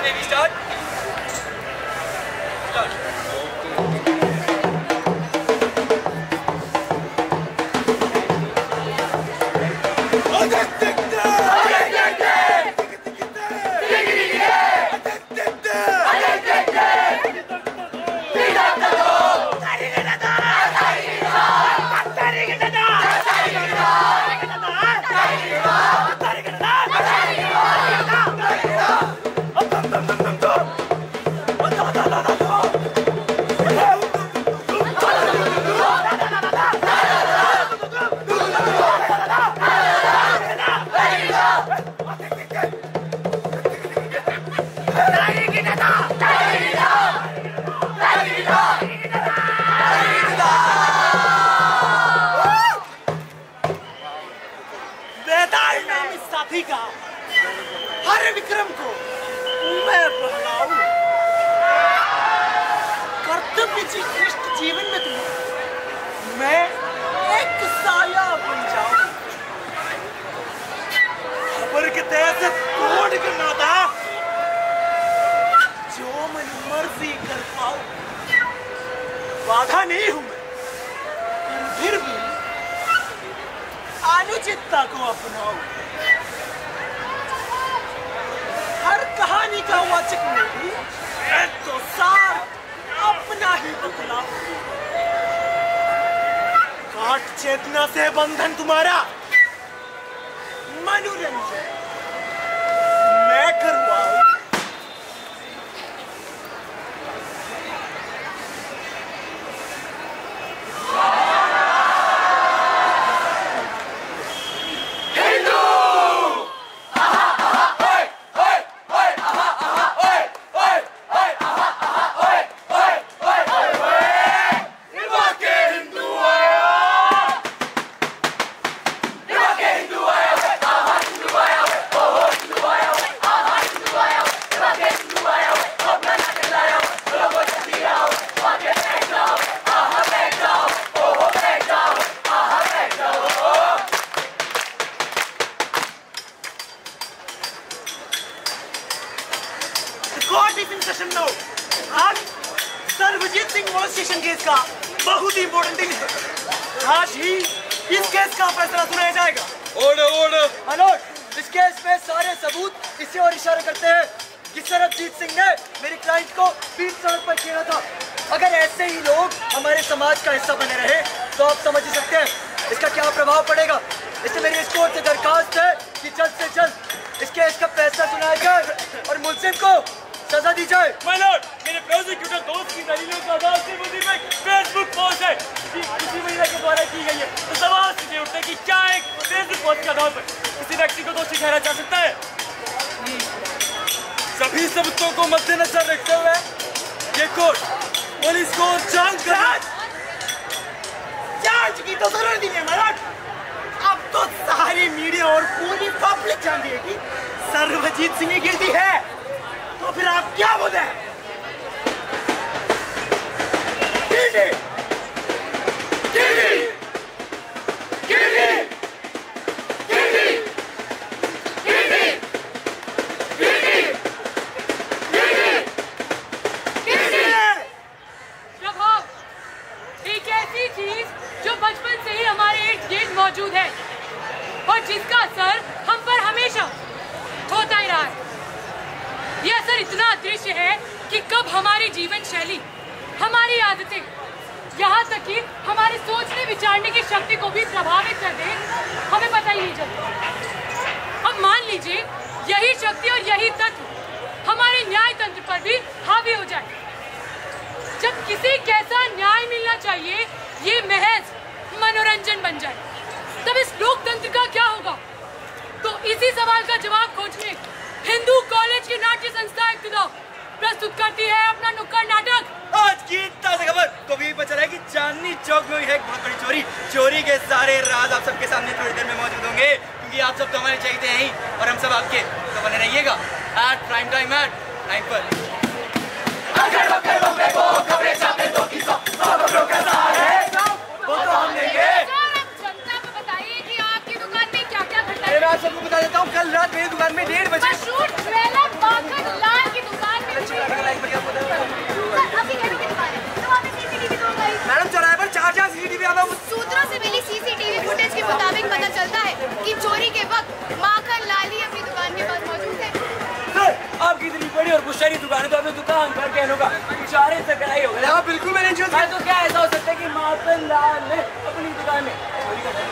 Maybe start. हर विक्रम को मैं बहलाऊं, कर्तव्य श्रेष्ठ जीवन में तुम्हें मैं एक साया बन जाऊं। खबर के तहत तोड़ करना था जो मन मर्जी कर पाऊं। बाधा नहीं हूं मैं, पर फिर भी अनुचितता को अपनाऊं। हर कहानी का वाचक नहीं, तो सार अपना ही बदलाव। काट चेतना से बंधन तुम्हारा मनोरंजन मैं करवाऊं। आज Sarvjeet Singh molestation case का बहुत ही इंपॉर्टेंट दिन है। आज ही इस केस का फैसला सुनाया जाएगा। Order order. मनोज, इस केस में सारे सबूत इसी ओर इशारा करते हैं कि सर्वजीत सिंह ने मेरे क्लाइंट को बीच सड़क पर छेड़ा था। अगर ऐसे ही लोग हमारे समाज का हिस्सा बने रहे तो आप समझ ही सकते हैं इसका क्या प्रभाव पड़ेगा। इसलिए मेरी इस कोर्ट से दरखास्त है कि जल्द से जल्द इस केस का फैसला सुनाया जाए और मुलजिम को सजा दी जाए। माय लॉर्ड, मेरे प्रोसिक्यूटर दोस्त की दलीलों के आधार से मुझे एक फेसबुक पोस्ट है कि किसी महिला के द्वारा की गई है, तो सवाल सीधे उठते कि क्या एक फेसबुक पोस्ट के आधार पर किसी व्यक्ति को दोषी ठहराया जा सकता है? सभी सबूतों को मद्देनजर रखते हुए ये कोर्ट पुलिस को जांच की तो जरूरत ही नहीं महाराज। अब तो सारी मीडिया और पूरी पब्लिक जानती है कि सर्वजीत सिंह की गिरती है, तो फिर आप क्या बोलते हैं? एक ऐसी चीज जो बचपन से ही हमारे इर्द गिर्द मौजूद है और जिसका असर हम पर हमेशा होता ही रहा है। यह असर इतना अदृश्य है कि कब हमारी जीवन शैली, हमारी आदतें, यहाँ तक कि हमारे सोचने विचारने की शक्ति को भी प्रभावित कर दे, हमें पता ही नहीं चलता। अब मान लीजिए यही शक्ति और यही तत्व हमारे न्याय तंत्र पर भी हावी हो जाए। जब किसी कैसा न्याय मिलना चाहिए ये महज मनोरंजन बन जाए, तब इस लोकतंत्र का क्या होगा? तो इसी सवाल का जवाब खोजने हिंदू कॉलेज की नाट्य संस्था इब्तिदा प्रस्तुत करती है अपना नुक्कड़ नाटक। आज की ताजा खबर को भी पता चला कि चांदनी चौक में है एक बहुत बड़ी चोरी के सारे राज आप सबके सामने थोड़ी देर में मौजूद होंगे, क्योंकि आप सब तो हमारे चाहते हैं ही और हम सब आपके, तो बने रहिएगा एट प्राइम टाइम एट 9 पर। सबको बता देता हूँ, कल रात मेरी दुकान में 1:30 बजे मशहूर ट्रेलर माखन लाल की दुकान पहुंचा नहीं दुकान तो अपने दुकान पर कहने का इशारे से कराई होगा। हाँ बिल्कुल मैंने जो मैं तो क्या ऐसा हो सकता है कि मातन लाल ने अपनी दुकान में चोरी कर दी।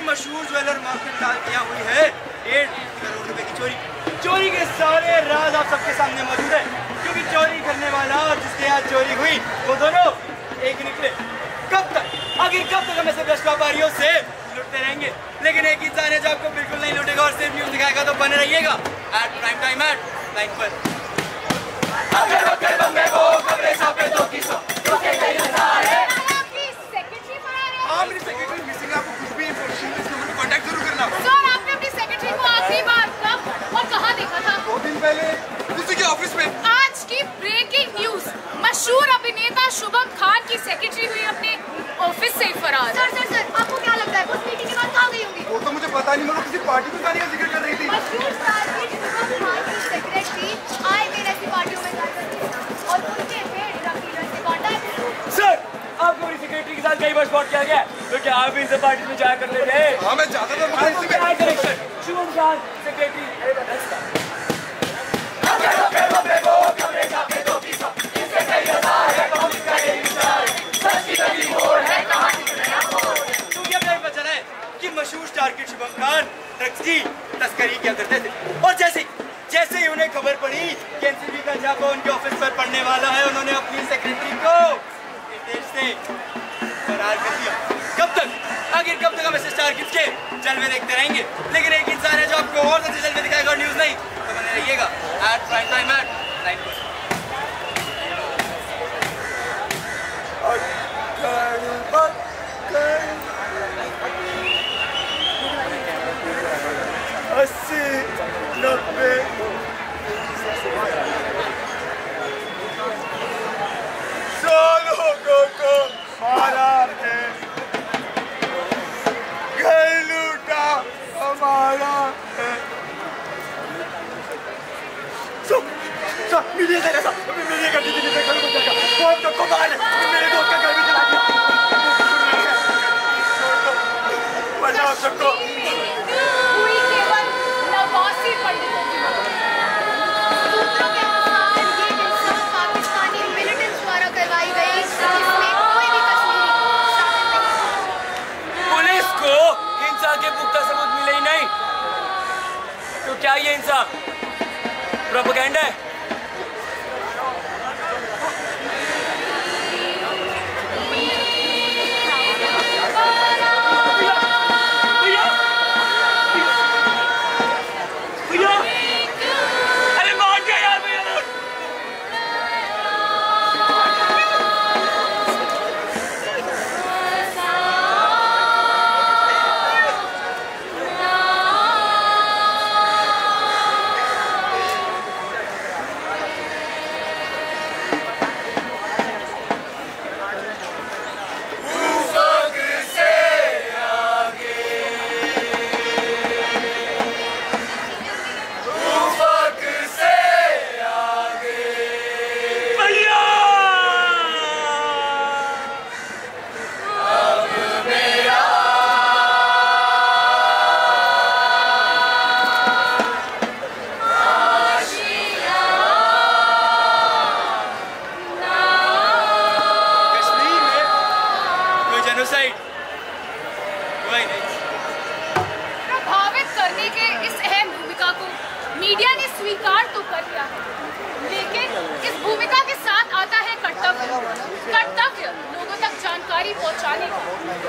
मशहूर ज्वेलर मार्केट लाल किया हुई है 1.5 करोड़ रुपए की चोरी। चोरी के सारे राज आप सबके सामने मौजूद है, क्योंकि चोरी करने वाला और जिसके यहाँ चोरी हुई वो दोनों एक निकले। कब तक, आखिर कब तक हम ऐसे भ्रष्ट व्यापारियों से लुटते रहेंगे? लेकिन एक इंसान है जो आपको बिल्कुल नहीं लुटेगा और सिर्फ न्यूज दिखाएगा, तो बने रहिएगा एट प्राइम टाइम एट 9 पर। आज की ब्रेकिंग न्यूज, मशहूर अभिनेता शुभम खान की सेक्रेटरी हुई अपने ऑफिस से फरार। सर आपको क्या लगता है वो मीटिंग के बाद कहाँ गई होगी? वो तो मुझे पता नहीं, मगर किसी पार्टी में जाने का जिक्र कर रही थी। मशहूर स्टार शुभम खान की सेक्रेटरी आए दिन ऐसी पार्टियों में जाती है और उनके पेड़ रंगीला से कांटेक्ट। सर आपको मेरी सेक्रेटरी के साथ कई बार स्पॉट किया गया, तो क्या आप इनसे पार्टी में जाया करते थे? हाँ मैं जाता था। आपको क्या है कनेक्शन शुभम खान सेक्रेटरी? मशहूर star kid Shubham Khan drugs की तस्करी किया करते थे, और जैसे ही उन्हें खबर पड़ी कि एनसीबी का छापा उनके ऑफिस पर पड़ने वाला है, उन्होंने अपनी सेक्रेटरी को इस देश से फरार कर दिया। कब तक, आखिर कब तक हम ऐसे स्टार किड्स के जलवे देखते रहेंगे? लेकिन एक इंसान है जो आपको और ज्यादा जलवे दिखाएगा और न्यूज नहीं, तो बने रहिएगा एट प्राइम टाइम एट 9 पर। मारा है, घर लूटा हमारा है। मिलिए तेरे साथ, मिलिए कर दीजिए मेरे घर को चलकर, बहुत तो कमाल है, मेरे दोस्त का घर भी चला दिया। बचाओ सबको। हुई केवल नवासी पंडितों की मौत। सूत्रों के अनुसार ये इंसान पाकिस्तानी मिलिटेंट्स द्वारा करवाई गई, जिसमें कोई भी कश्मीरी शामिल नहीं। पुलिस को हिंसा के पुख्ता सबूत मिले ही नहीं, तो क्या ये हिंसा प्रोपेगेंडा है? प्रभावित करने के इस अहम भूमिका को मीडिया ने स्वीकार तो कर लिया है, लेकिन इस भूमिका के साथ आता है कर्तव्य लोगों तक जानकारी पहुंचाने का।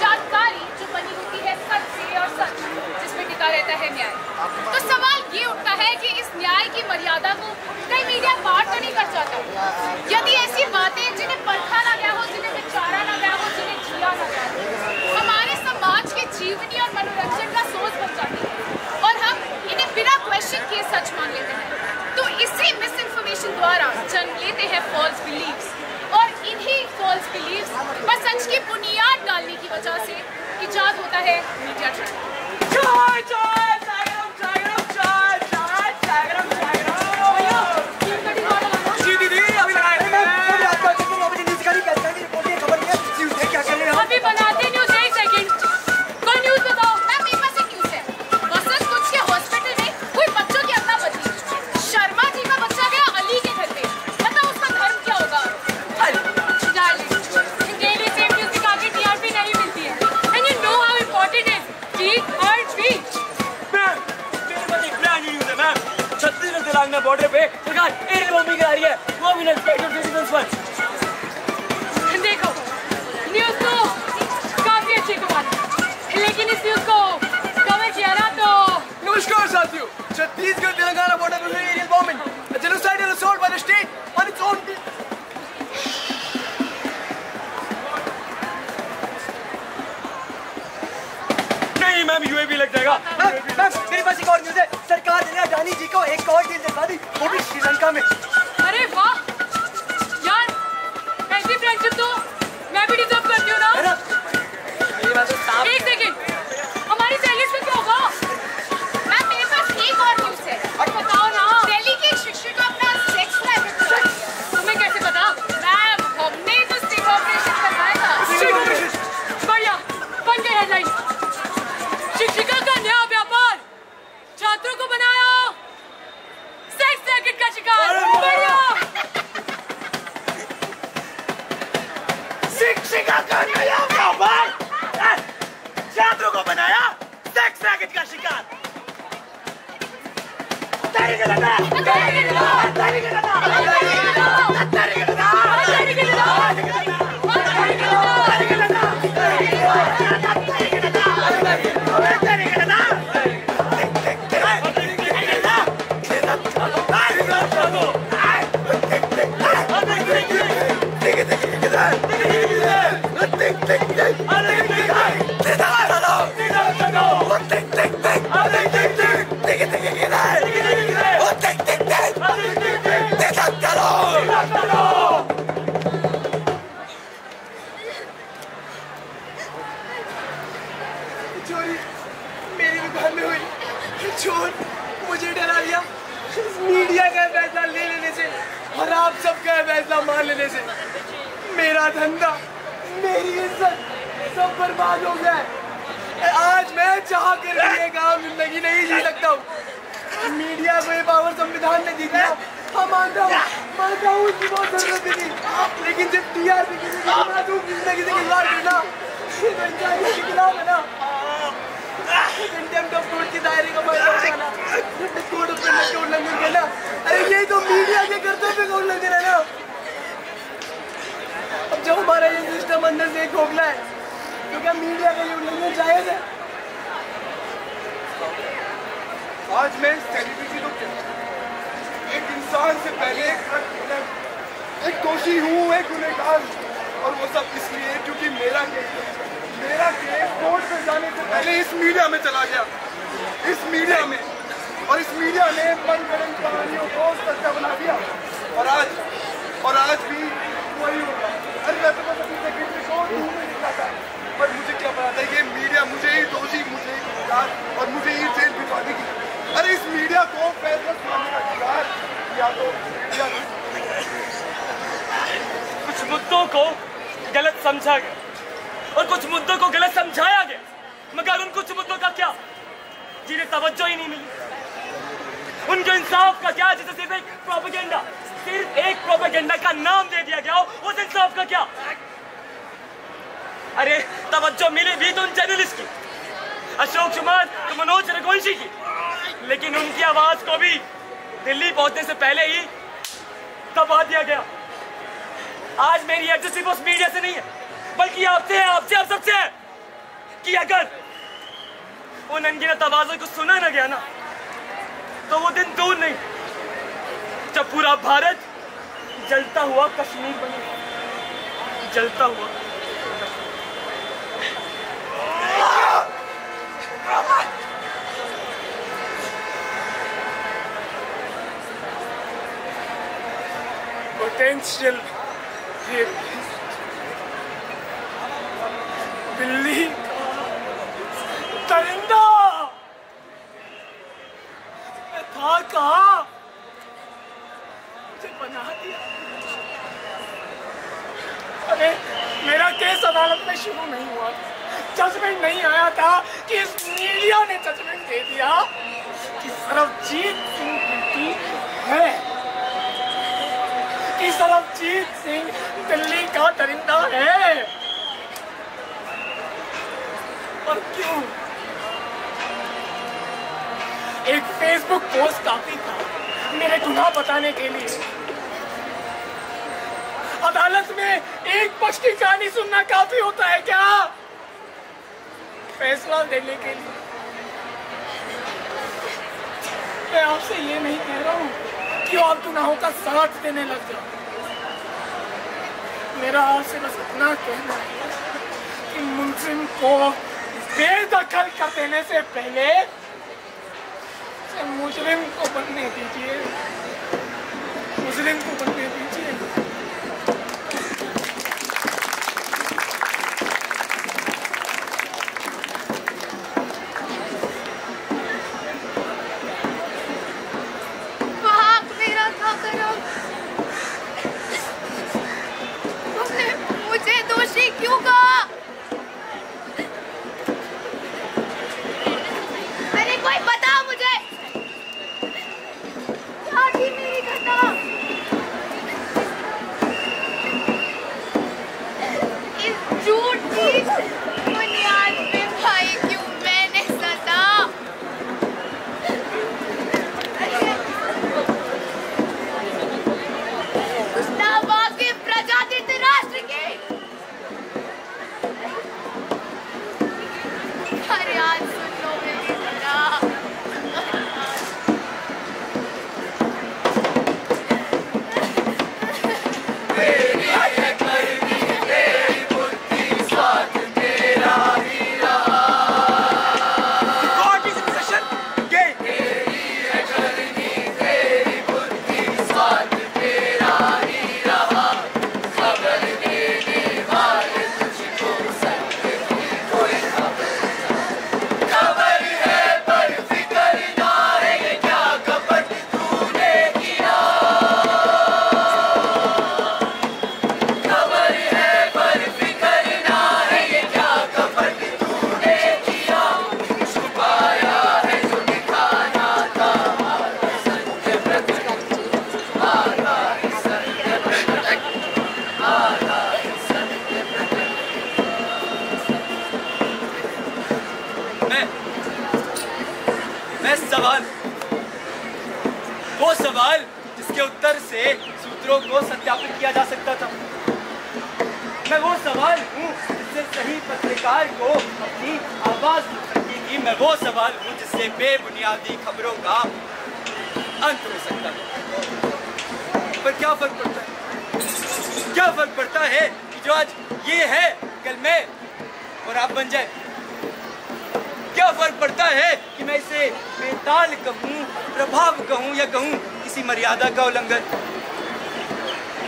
जानकारी जो बनी होती है सच से और सच जिसमें टिका रहता है न्याय। तो सवाल ये उठता है कि इस न्याय की मर्यादा को कई मीडिया पार तो नहीं कर जाता? यदि ऐसी बातें जिन्हें परखा ना गया हो, जिन्हें विचारा ना गया हो, जिन्हें जिया ना गया हो, हमारे समाज के जीवनी और मनोरंजन का सोर्स बन जाती है और हम इन्हें बिना क्वेश्चन किए सच मान लेते हैं, तो इसी मिस इन्फॉर्मेशन द्वारा जन्म लेते हैं फॉल्स बिलीव्स, और इन्हीं फॉल्स बिलीव्स पर सच की बुनियाद डालने की वजह से इजाद होता है मीडिया ट्रेंड। बदनामी करा रही है, वो भी नेस्केटिव सिटीजन्स पर। देखो, न्यूज़ तो काफी अच्छी कमाल है, लेकिन इस न्यूज़ को कवर किया ना तो। नमस्कार साथियों, छत्तीसगढ़ तेलंगाना बॉर्डर पर हुई aerial bombing, a genocidal assault by the state on its own people. नहीं मैम, यूएवी लग जाएगा। मैम, मेरे पास एक और न्यूज़ है। सरकार ने अडानी जी को एक और डील दिलवा दी, वो भी श्रीलंका में। अरे वाह यार, ऐसी फ्रेंडशिप तो मैं भी डिजर्व करती हूँ ना। एक सेकंड, हमारी सैलरी में क्या होगा? मैम मेरे पास एक और न्यूज़ है। बताओ ना। दिल्ली के एक शिक्षक का अपना सेक्स लाइफ बताया। तुम्हें कैसे पता? मैम हमने तो स्टिंग ऑपरेशन करवाया था। बढ़िया, बन गई हेडलाइन। शिक्षिका का नया व्यापार, छात्रों को बनाया सेक्स रैकेट का शिकार। बढ़िया। शिक्षिका का नया व्यापार, छात्रों को बनाया सेक्स रैकेट का शिकार। चोरी मेरी दुकान में हुई। चोर मुझे डरा लिया मीडिया का फैसला ले लेने से और आप सबका फैसला मान लेने से। मेरा धंधा, मेरी इज्जत सब बर्बाद हो गया है। आज मैं चाह कर भी एक आम जिंदगी नहीं जी सकता हूँ। मीडिया को ये पावर संविधान ने दी था, हाँ मानता हूँ उसकी बहुत जरूरत थी, लेकिन जब टीआरपी की जिंदगी से खिलवाड़ करना ये तो इंसानियत के खिलाफ है ना। कंटेम्प्ट ऑफ कोर्ट के दायरे का फायदा उठाना, कोड ऑफ कंडक्ट का उल्लंघन करना, अरे यही तो मीडिया के कर्तव्य का उल्लंघन है ना। अब जब हमारा ये सिस्टम अंदर से खोखला है तो क्या मीडिया का ये उल्लंघन जायज है? आज मैं सेलिब्रिटी तो क्या, एक इंसान से पहले एक दोषी हूँ, एक गुनहगार, और वो सब इसलिए क्योंकि मेरा केस कोर्ट में जाने से पहले इस मीडिया में चला गया, इस मीडिया में, और इस मीडिया ने मनगढ़ंत कहानियों को सच्चा बना दिया। और आज भी वही होगा। अरे मैं तो बस अपनी सेक्रेटरी को ढूंढ में निकला था, पर मुझे क्या पता था ये मीडिया मुझे ही दोषी, मुझे ही गुनहगार और मुझे ही जेल भिजवा देगी। अरे इस मीडिया को फैसला सुनाने का अधिकार या तो कुछ मुद्दों को गलत समझा गया और कुछ मुद्दों को गलत समझाया गया, मगर उन कुछ मुद्दों का क्या जिन्हें तवज्जो ही नहीं मिली? उनके इंसाफ का क्या जिसे सिर्फ एक प्रोपेगेंडा का नाम दे दिया गया हो, उस इंसाफ का क्या? अरे तवज्जो मिली भी तो उन जर्नलिस्ट की, अशोक कुमार तो मनोज रघुवंशी की, लेकिन उनकी आवाज को भी दिल्ली पहुंचने से पहले ही दबा दिया गया। आज मेरी अर्जी सिर्फ उस मीडिया से नहीं है, बल्कि आपसे है, आप सबसे है कि अगर उन अनगिनत आवाजों को सुना ना गया ना, तो वो दिन दूर नहीं जब पूरा भारत जलता हुआ कश्मीर बनेगा, जलता हुआ। पोटेंशियल दिल्ली परिंदा था कहाँ, मुझे बना दिया। अरे मेरा केस अदालत में शुरू नहीं हुआ, जजमेंट नहीं आया था कि इस मीडिया ने जजमेंट दे दिया कि सरबजीत सिंह गिल्टी है, कि सरबजीत सिंह दिल्ली का दरिंदा है। और क्यों? एक फेसबुक पोस्ट काफी था मेरे गुनाह बताने के लिए। में एक पक्ष की कहानी सुनना काफी होता है क्या? फैसला देने के लिए मैं आपसे ये नहीं कह रहा हूँ कि आप गुनाहों का साथ देने लग जाओ। मेरा आपसे बस इतना कहना है कि मुलजिम को बेदखल कर देने से पहले मुजरिम को बनने दीजिए, मुजरिम को बनने दीजिए। वहाँ मेरा था करम, तुमने मुझे दोषी क्यों कहा? अरे कोई बता मुझे, क्या थी मेरी घटना? इस झूठ की बुनियाद पे भाई क्यों मैंने सता? नावाकिफ प्रजातंत्र राष्ट्र की फरियाद सुन लो मेरी जरा। वो सवाल जिसके उत्तर से सूत्रों को सत्यापित किया जा सकता था। मैं वो सवाल हूँ जिससे सही पत्रकार को अपनी आवाज मिल सकती थी। मैं वो सवाल हूँ जिससे बेबुनियादी खबरों का अंत हो सकता है। पर क्या फर्क पड़ता है? क्या फर्क पड़ता है कि जो आज ये है कल मैं और आप बन जाए? क्या फर्क पड़ता है कि मैं इसे बेताल कहूँ, प्रभाव कहूँ या कहूँ किसी मर्यादा का उल्लंघन,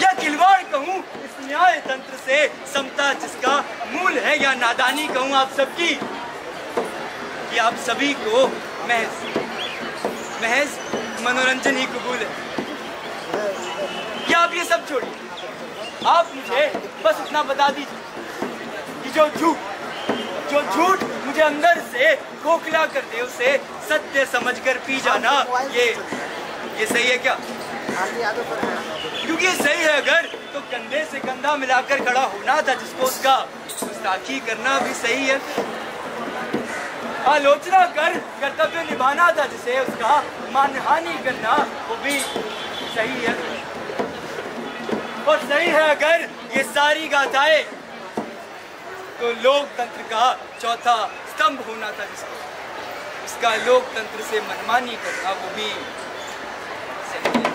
या खिलवाड़ कहूँ इस न्याय तंत्र से समता जिसका मूल है, या नादानी कहूँ आप सबकी कि आप सभी को महज मनोरंजन ही कबूल है। या आप ये सब छोड़िए, आप मुझे बस इतना बता दीजिए कि जो झूठ मुझे अंदर से खोखला कर दे उसे सत्य समझकर पी जाना, ये सही है क्या? क्योंकि सही है अगर तो कंधे से कंधा मिलाकर खड़ा होना था जिसको उसका गुस्ताखी करना भी सही है। आलोचना कर कर्तव्य निभाना था जिसे उसका मानहानि करना वो भी सही है। और सही है अगर ये सारी गाथाएं तो लोकतंत्र का चौथा स्तंभ होना था जिसको उसका लोकतंत्र से मनमानी करना वो भी सही है।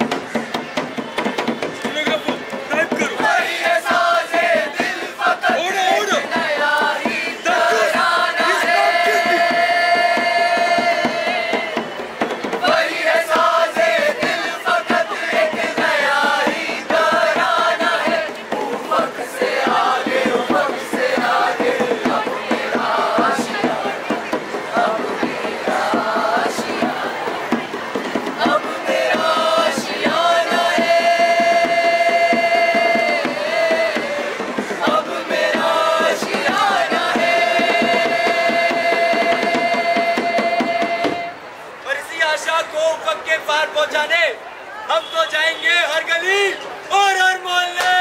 पहुंचाने हम तो जाएंगे हर गली और हर मोहल्ले।